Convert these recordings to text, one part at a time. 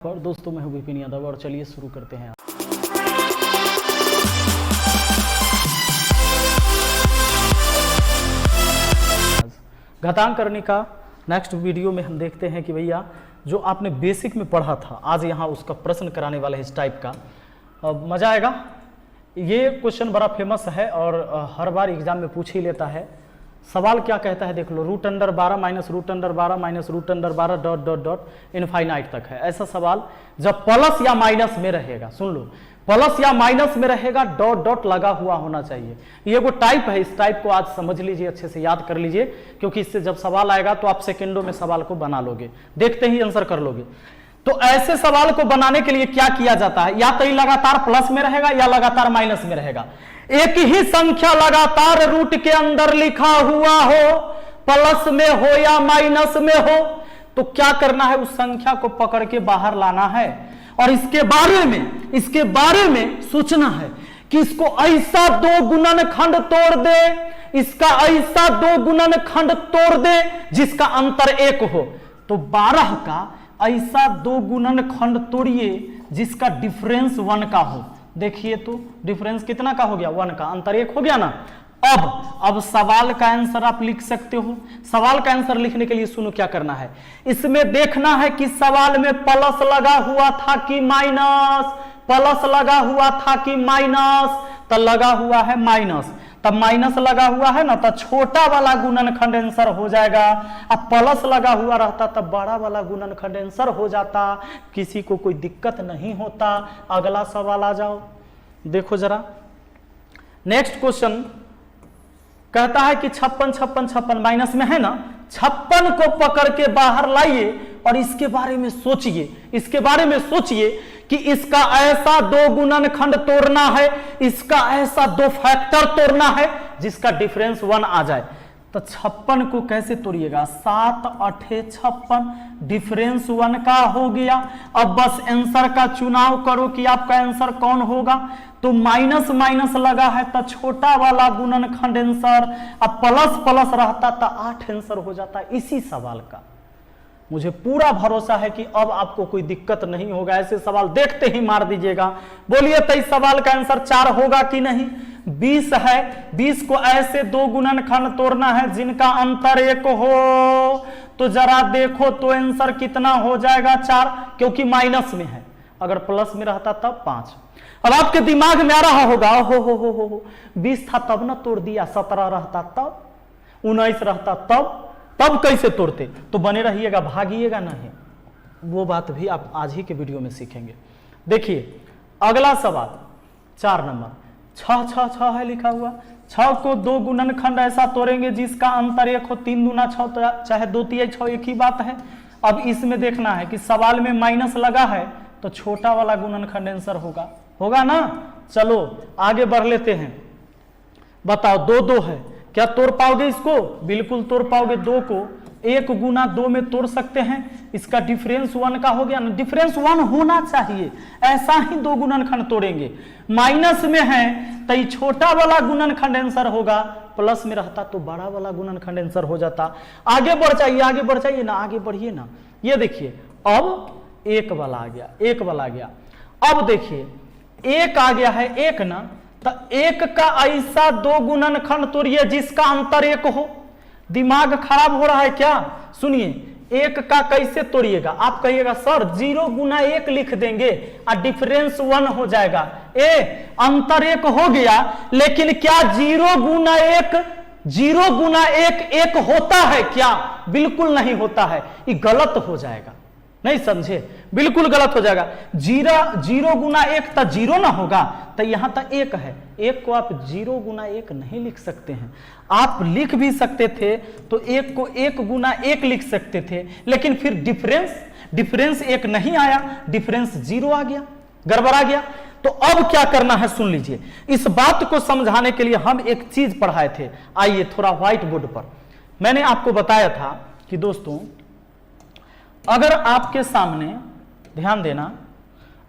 और दोस्तों मैं हूं विपिन यादव और चलिए शुरू करते हैं। घातांक करने का नेक्स्ट वीडियो में हम देखते हैं कि भैया जो आपने बेसिक में पढ़ा था आज यहाँ उसका प्रश्न कराने वाला है इस टाइप का। मजा आएगा। ये क्वेश्चन बड़ा फेमस है और हर बार एग्जाम में पूछ ही लेता है। सवाल क्या कहता है देख लो, root under 12 minus root under 12 minus root under 12 dot dot dot infinite तक है। ऐसा सवाल जब प्लस या माइनस में रहेगा, सुन लो, प्लस या माइनस में रहेगा डॉट डॉट लगा हुआ होना चाहिए। ये वो टाइप है, इस टाइप को आज समझ लीजिए, अच्छे से याद कर लीजिए, क्योंकि इससे जब सवाल आएगा तो आप सेकेंडों में सवाल को बना लोगे, देखते ही आंसर कर लोगे। तो ऐसे सवाल को बनाने के लिए क्या किया जाता है, या तो ये लगातार प्लस में रहेगा या लगातार माइनस में रहेगा। एक ही संख्या लगातार रूट के अंदर लिखा हुआ हो, प्लस में हो या माइनस में हो, तो क्या करना है, उस संख्या को पकड़ के बाहर लाना है और इसके बारे में सोचना है कि इसको ऐसा दो गुणनखंड तोड़ दे, इसका ऐसा दो गुणनखंड तोड़ दे जिसका अंतर 1 हो। तो 12 का ऐसा दो गुणनखंड तोड़िए जिसका डिफरेंस 1 का हो। देखिए तो डिफरेंस कितना का हो गया, 1 का, अंतर 1 हो गया ना। अब सवाल का आंसर आप लिख सकते हो। सवाल का आंसर लिखने के लिए सुनो क्या करना है, इसमें देखना है कि सवाल में प्लस लगा हुआ था कि माइनस, प्लस लगा हुआ था कि माइनस, तो लगा हुआ है माइनस, तब माइनस लगा हुआ है ना, तो छोटा वाला गुणनखंड आंसर हो जाएगा। अब प्लस लगा हुआ रहता तब बड़ा वाला गुणनखंड आंसर हो जाता, किसी को कोई दिक्कत नहीं होता। अगला सवाल आ जाओ, देखो जरा। नेक्स्ट क्वेश्चन कहता है कि 56 56 56 माइनस में है ना, 56 को पकड़ के बाहर लाइए और इसके बारे में सोचिए कि इसका ऐसा दो गुणनखंड तोड़ना है, इसका ऐसा दो फैक्टर तोड़ना है जिसका डिफरेंस 1 आ जाए। तो 56 को कैसे तोड़िएगा, 7 8 56, डिफरेंस 1 का हो गया। अब बस आंसर का चुनाव करो कि आपका आंसर कौन होगा। तो माइनस माइनस लगा है तो छोटा वाला गुणनखंड आंसर, अब प्लस प्लस रहता तो 8 आंसर हो जाता इसी सवाल का। मुझे पूरा भरोसा है कि अब आपको कोई दिक्कत नहीं होगा, ऐसे सवाल देखते ही मार दीजिएगा। बोलिए तो इस सवाल का आंसर 4 होगा कि नहीं। 20 है, 20 को ऐसे दो गुणनखंड तोड़ना है जिनका अंतर 1 हो, तो जरा देखो तो आंसर कितना हो जाएगा, 4, क्योंकि माइनस में है। अगर प्लस में रहता तब 5। अब आपके दिमाग में आ रहा होगा, हो 20 था तब ना तोड़ दिया, 17 रहता तब, 19 रहता तब कैसे तोड़ते। तो बने रहिएगा, भागिएगा नहीं, वो बात भी आप आज ही के वीडियो में सीखेंगे। देखिए अगला सवाल 4 नंबर, 6 6 6 है लिखा हुआ। 6 को दो गुणनखंड ऐसा तोड़ेंगे जिसका अंतर 1 हो, 3 दूना 6, चाहे 2 3 6 एक ही बात है। अब इसमें देखना है कि सवाल में माइनस लगा है तो छोटा वाला गुणनखंड आंसर होगा ना। चलो आगे बढ़ लेते हैं। बताओ 2 2 है, क्या तोड़ पाओगे इसको, बिल्कुल तोड़ पाओगे। 2 को 1 गुना 2 में तोड़ सकते हैं, इसका डिफरेंस 1 का हो गया ना, डिफरेंस 1 होना चाहिए, ऐसा ही दो गुणनखंड तोड़ेंगे। माइनस में है तो ये छोटा वाला गुणनखंड आंसर होगा, प्लस में रहता तो बड़ा वाला गुणनखंड आंसर हो जाता। आगे बढ़ जाइए ना, आगे बढ़िए ना। ये देखिए अब 1 वाला आ गया, 1 वाला आ गया। अब देखिए 1 आ गया है, 1 ना, तो 1 का ऐसा दो गुणनखंड तोड़िए जिसका अंतर 1 हो। दिमाग खराब हो रहा है क्या, सुनिए। 1 का कैसे तोड़िएगा, आप कहिएगा सर 0 गुना 1 लिख देंगे और डिफरेंस 1 हो जाएगा। अंतर 1 हो गया, लेकिन क्या 0 गुना 1 1 होता है क्या, बिल्कुल नहीं होता है, ये गलत हो जाएगा। नहीं समझे, बिल्कुल गलत हो जाएगा। 0 गुना 1 तो 0 ना होगा, तो यहां तक 1 है, 1 को आप 0 गुना 1 नहीं लिख सकते हैं। आप लिख भी सकते थे तो 1 को 1 गुना 1 लिख सकते थे, लेकिन फिर डिफरेंस 1 नहीं आया, डिफरेंस 0 आ गया, गड़बड़ा गया। तो अब क्या करना है सुन लीजिए। इस बात को समझाने के लिए हम एक चीज पढ़ाए थे, आइए थोड़ा व्हाइट बोर्ड पर। मैंने आपको बताया था कि दोस्तों अगर आपके सामने, ध्यान देना,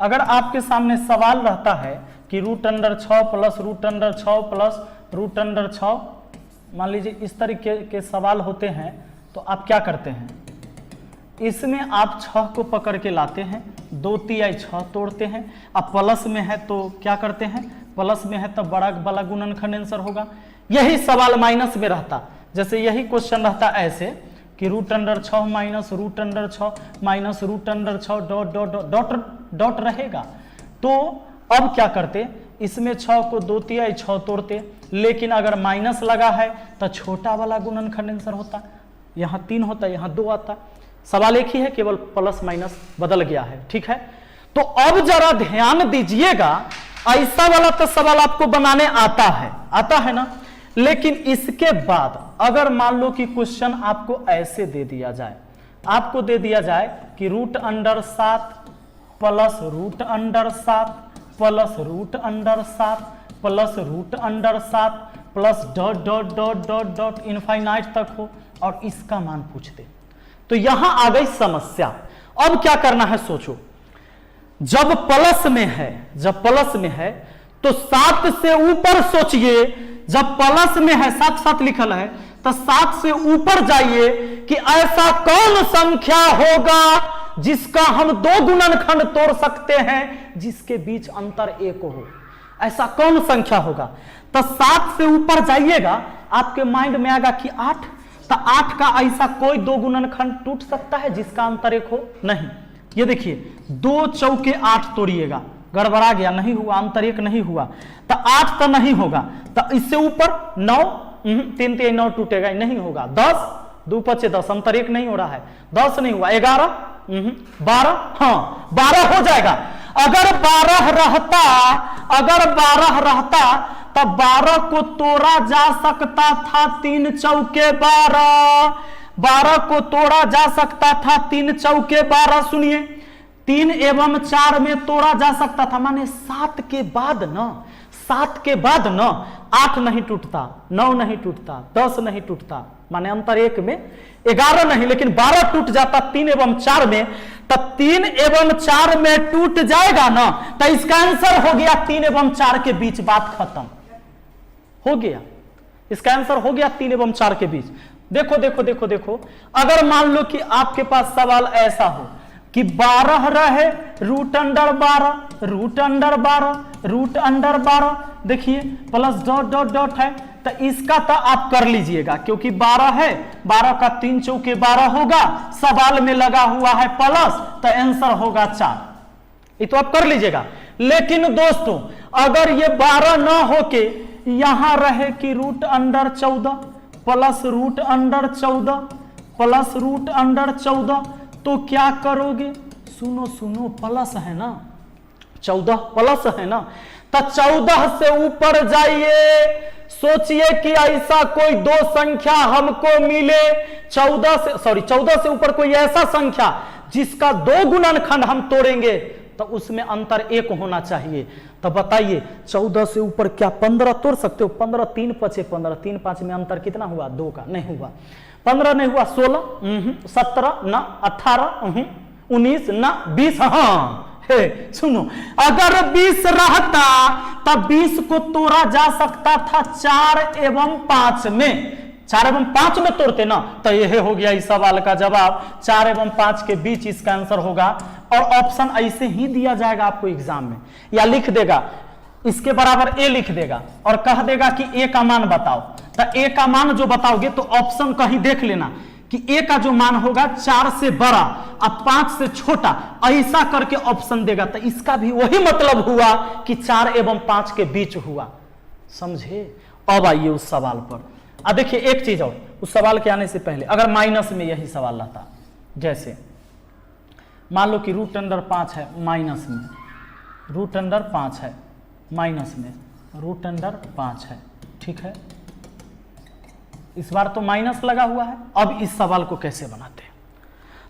अगर आपके सामने सवाल रहता है कि root under 6 plus root under 6 plus root under 6, मान लीजिए इस तरीके के सवाल होते हैं, तो आप क्या करते हैं, इसमें आप 6 को पकड़ के लाते हैं, 2 तिहाई 6 तोड़ते हैं। अब प्लस में है तो क्या करते हैं, प्लस में है तो बड़ा वाला गुणनखंड आंसर होगा। यही सवाल माइनस में रहता, जैसे यही क्वेश्चन रहता ऐसे कि √6 minus √6 minus √6 dot dot dot dot रहेगा। तो अब क्या करते, इसमें 6 को 2 तिहाई 6 तोड़ते, लेकिन अगर माइनस लगा है तो छोटा वाला गुणनखंड आंसर होता, यहाँ 3 होता, यहाँ 2 आता। सवाल एक ही है, केवल प्लस माइनस बदल गया है, ठीक है। तो अब जरा ध्यान दीजिएगा, ऐसा वाला तो सवाल आपको बनाने आता है ना। लेकिन इसके बाद अगर मान लो कि क्वेश्चन आपको ऐसे दे दिया जाए, आपको दे दिया जाए कि √7 plus √7 plus √7 plus √7 plus dot dot dot dot dot infinite तक हो और इसका मान पूछते, तो यहां आ गई समस्या। अब क्या करना है सोचो, जब प्लस में है तो 7 से ऊपर सोचिए, जब प्लस में है 7 लिखल है तो 7 से ऊपर जाइए कि ऐसा कौन संख्या होगा जिसका हम 2 गुणनखंड तोड़ सकते हैं जिसके बीच अंतर 1 हो। ऐसा कौन संख्या होगा, तो 7 से ऊपर जाइएगा, आपके माइंड में आएगा कि 8, तो 8 का ऐसा कोई 2 गुणनखंड टूट सकता है जिसका अंतर 1 हो? नहीं। ये देखिए 2 चौके 8 तोड़िएगा, गड़बड़ा गया, नहीं हुआ, अंतर 1 नहीं हुआ, तो 8 तो नहीं होगा। तो इससे ऊपर 9, 3 3 9 टूटेगा, नहीं होगा। 10 2 5 10, अंतर 1 नहीं हो रहा है, 10 नहीं हुआ। 11 12, हाँ 12 हो जाएगा। अगर 12 रहता तब 12 को तोड़ा जा सकता था 3 चौके 12, 12 को तोड़ा जा सकता था 3 चौके 12। सुनिए 3 एवं 4 में तोड़ा जा सकता था, माने 7 के बाद न 8 नहीं टूटता, 9 नहीं टूटता, 10 नहीं टूटता, माने अंतर 1 में 11 नहीं, लेकिन 12 टूट जाता 3 एवं 4 में, तब 3 एवं 4 में टूट जाएगा ना, तो इसका आंसर हो गया 3 एवं 4 के बीच, बात खत्म हो गया। इसका आंसर हो गया 3 एवं 4 के बीच। देखो देखो देखो देखो, अगर मान लो कि आपके पास सवाल ऐसा हो कि 12 रहे √12 देखिए प्लस डॉट डॉट डॉट है, तो इसका तो आप कर लीजिएगा क्योंकि 12 है, 12 का 3 चौके 12 होगा, सवाल में लगा हुआ है प्लस, तो आंसर होगा 4। ये तो आप कर लीजिएगा। लेकिन दोस्तों अगर ये 12 ना होके यहां रहे कि √14 प्लस √14 प्लस √14, तो क्या करोगे? सुनो प्लस है ना, 14 प्लस है ना, तो 14 से ऊपर जाइए, सोचिए कि ऐसा कोई 2 संख्या हमको मिले, 14 से ऊपर कोई ऐसा संख्या जिसका 2 गुणनखंड हम तोड़ेंगे तो उसमें अंतर 1 होना चाहिए। तो बताइए 14 से ऊपर क्या 15 तोड़ सकते हो? 15 3 5 15, 3 5 में अंतर कितना हुआ? 2 का, नहीं हुआ। 15 नहीं हुआ, 16 17 ना, 18 19 ना, 20 हाँ। सुनो अगर 20 रहता तब 20 को तोड़ा जा सकता था 4 एवं 5 में, 4 एवं 5 में तोड़ते ना, तो यह हो गया इस सवाल का जवाब। 4 एवं 5 के बीच इसका आंसर होगा। और ऑप्शन ऐसे ही दिया जाएगा आपको एग्जाम में, या लिख देगा इसके बराबर ए लिख देगा और कह देगा कि ए का मान बताओ। तो ए का मान जो बताओगे तो ऑप्शन कहीं देख लेना कि ए का जो मान होगा 4 से बड़ा अब 5 से छोटा, ऐसा करके ऑप्शन देगा। तो इसका भी वही मतलब हुआ कि 4 एवं 5 के बीच हुआ। समझे? अब आइए उस सवाल पर। अब देखिए एक चीज और, उस सवाल के आने से पहले अगर माइनस में यही सवाल रहता, जैसे मान लो कि √5 है माइनस में, √5 है माइनस में, √5 है, ठीक है। इस बार तो माइनस लगा हुआ है। अब इस सवाल को कैसे बनाते हैं?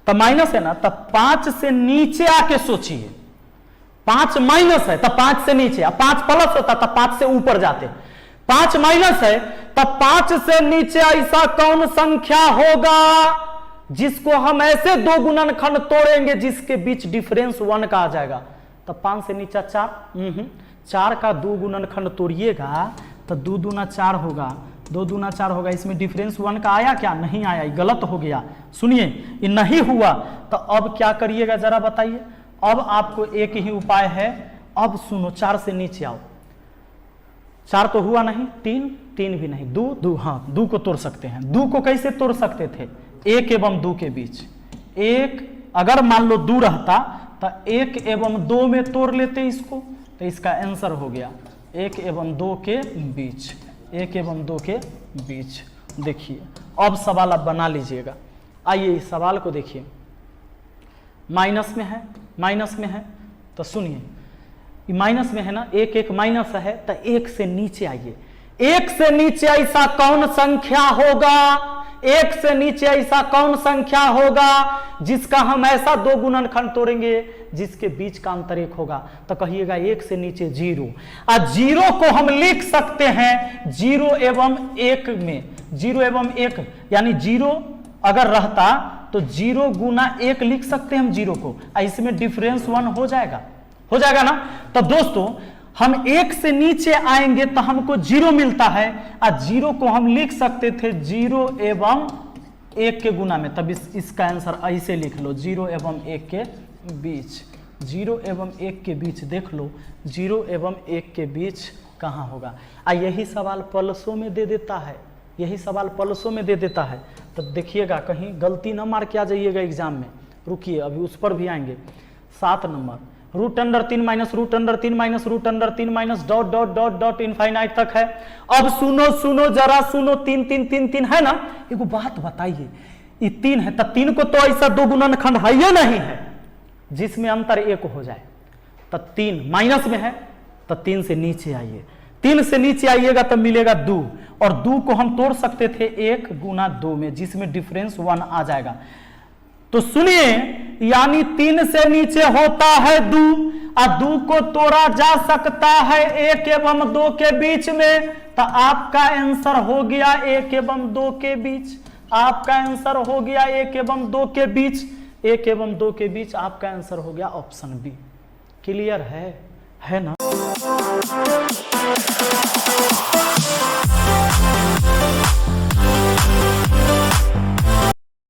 तो माइनस है ना, तब 5 से नीचे आके सोचिए। 5 माइनस है तब 5 से नीचे, अब 5 प्लस होता तब 5 से ऊपर जाते। 5 माइनस है तब 5 से नीचे ऐसा कौन संख्या होगा जिसको हम ऐसे 2 गुणनखंड तोड़ेंगे जिसके बीच डिफरेंस 1 का आ जाएगा। तब 5 से नीचे 4, 4 का 2 गुणनखंड तोड़िएगा तो 2 दूना 4 होगा, 2 दूना 4 होगा। इसमें डिफरेंस 1 का आया क्या? नहीं आया, ये गलत हो गया। सुनिए, ये नहीं हुआ तो अब क्या करिएगा जरा बताइए। अब आपको एक ही उपाय है। अब सुनो, 4 से नीचे आओ। 4 तो हुआ नहीं, 3 भी नहीं, 2 हाँ 2 को तोड़ सकते हैं। 2 को कैसे तोड़ सकते थे? 1 एवं 2 के बीच। 1 अगर मान लो 2 रहता तो 1 एवं 2 में तोड़ लेते इसको, तो इसका आंसर हो गया 1 एवं 2 के बीच। 1 एवं 2 के बीच। देखिए अब सवाल आप बना लीजिएगा। आइए इस सवाल को देखिए, माइनस में है, माइनस में है तो सुनिए, माइनस में है ना, 1 1 माइनस है तो 1 से नीचे आइए। 1 से नीचे ऐसा कौन संख्या होगा, 1 से नीचे ऐसा कौन संख्या होगा जिसका हम ऐसा 2 गुणनखंड तोड़ेंगे जिसके बीच का अंतर 1 होगा? तो कहिएगा 1 से नीचे 0। 0 को हम लिख सकते हैं 0 एवं 1 में। 0 एवं 1 यानी 0 अगर रहता तो 0 गुना 1 लिख सकते हैं हम 0 को। इसमें डिफरेंस 1 हो जाएगा, हो जाएगा ना। तो दोस्तों हम 1 से नीचे आएंगे तो हमको 0 मिलता है, और 0 को हम लिख सकते थे 0 एवं 1 के गुना में। तब इसका आंसर ऐसे लिख लो, 0 एवं 1 के बीच। 0 एवं 1 के बीच देख लो, 0 एवं 1 के बीच कहाँ होगा? यही सवाल पल्सों में दे देता है, यही सवाल पल्सों में दे देता है। तो देखिएगा कहीं गलती ना मार के आ जाइएगा एग्जाम में। रुकिए अभी उस पर भी आएंगे। 7 number, √3 minus √3 minus √3 minus dot dot dot dot infinite तक है। अब सुनो सुनो जरा सुनो, 3 3 3 3 है ना। एक बात बताइए, ये 3 है तो 3 को तो ऐसा 2 गुणनखंड है ये नहीं है जिसमें अंतर 1 हो जाए। तो 3 माइनस में है तो 3 से नीचे आइए। 3 से नीचे आइएगा तो मिलेगा 2, और 2 को हम तोड़ सकते थे 1 गुना 2 में, जिसमें डिफरेंस 1 आ जाएगा। तो सुनिए, यानी 3 से नीचे होता है 2, और 2 को तोड़ा जा सकता है 1 एवं 2 के बीच में। तो आपका आंसर हो गया 1 एवं 2 के बीच। आपका आंसर हो गया 1 एवं 2 के बीच। 1 एवं 2 के बीच आपका आंसर हो गया ऑप्शन बी। क्लियर है ना?